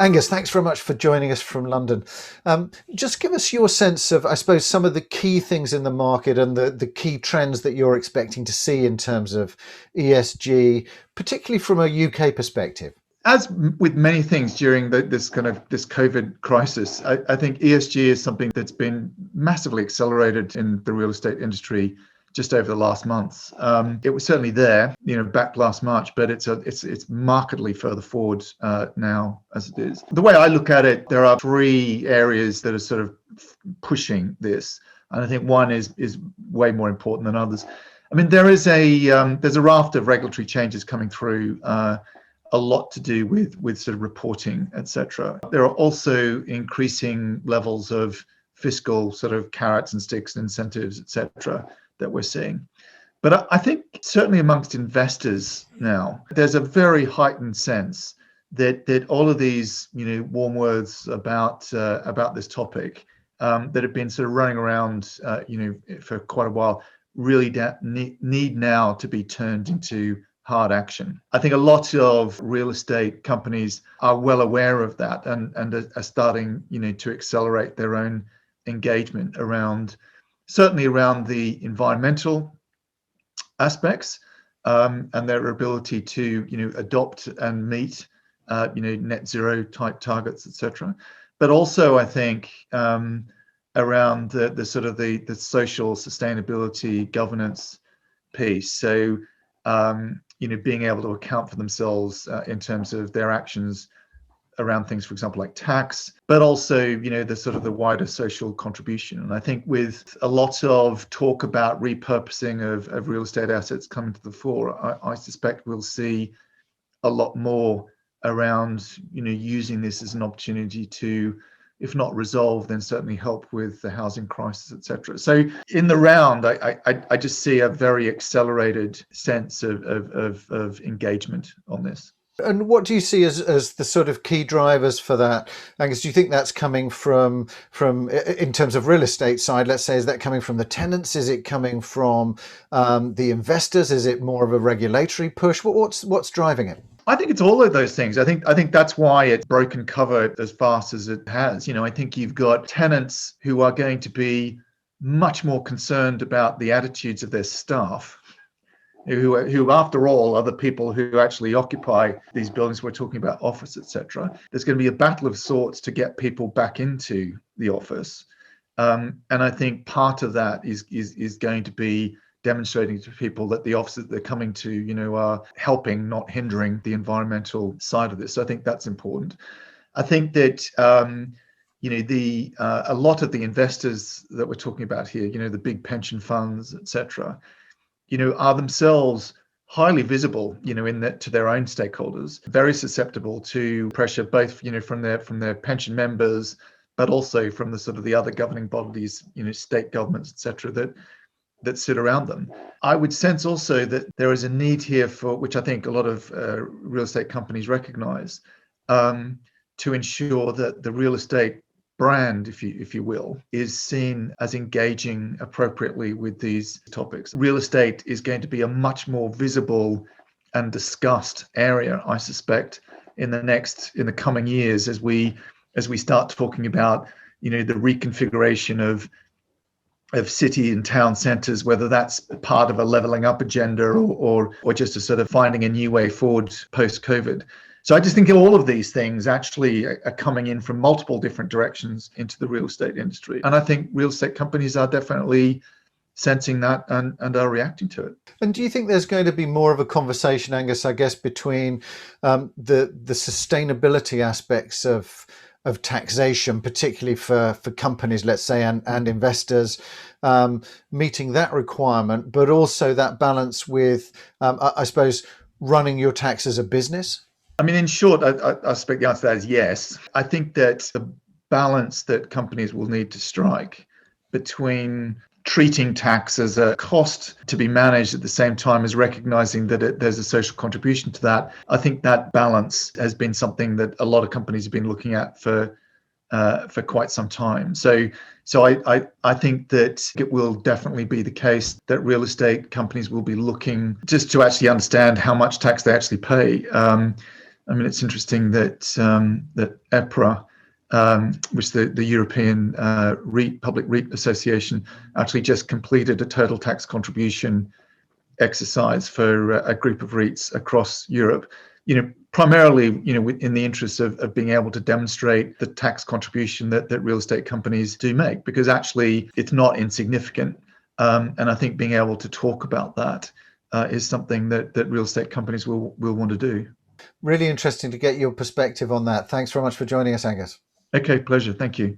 Angus, thanks very much for joining us from London. Just give us your sense of, I suppose, some of the key things in the market and the key trends that you're expecting to see in terms of ESG, particularly from a UK perspective. As with many things during this COVID crisis, I think ESG is something that's been massively accelerated in the real estate industry just over the last months. It was certainly there, back last March, but it's markedly further forward now as it is. The way I look at it, there are three areas that are sort of pushing this, and I think one is way more important than others. I mean, there's a raft of regulatory changes coming through. A lot to do with sort of reporting, etc. There are also increasing levels of fiscal sort of carrots and sticks and incentives, etc. that we're seeing. But I think certainly amongst investors now, there's a very heightened sense that all of these warm words about this topic that have been sort of running around for quite a while really need now to be turned into hard action. I think a lot of real estate companies are well aware of that and are starting to accelerate their own engagement certainly around the environmental aspects and their ability to adopt and meet net zero type targets, etc. But also I think around the sort of the social sustainability governance piece. So being able to account for themselves in terms of their actions around things, for example, like tax, but also, the sort of the wider social contribution. And I think with a lot of talk about repurposing of real estate assets coming to the fore, I suspect we'll see a lot more around, using this as an opportunity to, if not resolve, then certainly help with the housing crisis, etc. So in the round, I just see a very accelerated sense of engagement on this. And what do you see as the sort of key drivers for that? Angus, do you think that's coming from in terms of real estate side, let's say, is that coming from the tenants? Is it coming from the investors? Is it more of a regulatory push? What's driving it? I think it's all of those things. I think that's why it's broken cover as fast as it has. I think you've got tenants who are going to be much more concerned about the attitudes of their staff, who after all are the people who actually occupy these buildings. We're talking about office, etc. There's going to be a battle of sorts to get people back into the office, and I think part of that is going to be demonstrating to people that the offices they're coming to, are helping, not hindering the environmental side of this. So I think that's important. I think that a lot of the investors that we're talking about here, the big pension funds, etc., are themselves highly visible, to their own stakeholders, very susceptible to pressure, both from their pension members, but also from the sort of the other governing bodies, state governments, etc., that sit around them. I would sense also that there is a need here for, which I think a lot of real estate companies recognize, to ensure that the real estate brand, if you will, is seen as engaging appropriately with these topics. Real estate is going to be a much more visible and discussed area, I suspect, in the coming years as we start talking about, the reconfiguration of city and town centres, whether that's part of a levelling up agenda or just a sort of finding a new way forward post-COVID. So I just think all of these things actually are coming in from multiple different directions into the real estate industry. And I think real estate companies are definitely sensing that and are reacting to it. And do you think there's going to be more of a conversation, Angus, I guess, between the sustainability aspects of taxation, particularly for companies, let's say, and investors, meeting that requirement, but also that balance with, I suppose, running your tax as a business? I mean, in short, I suspect the answer to that is yes. I think that the balance that companies will need to strike between treating tax as a cost to be managed at the same time as recognizing that there's a social contribution to that, I think that balance has been something that a lot of companies have been looking at for quite some time. So I think that it will definitely be the case that real estate companies will be looking just to actually understand how much tax they actually pay. I mean, it's interesting that that EPRA, which the European Public REIT Association, actually just completed a total tax contribution exercise for a group of REITs across Europe. Primarily, in the interest of being able to demonstrate the tax contribution that real estate companies do make, because actually it's not insignificant. And I think being able to talk about that is something that real estate companies will want to do. Really interesting to get your perspective on that. Thanks very much for joining us, Angus. Okay, pleasure. Thank you.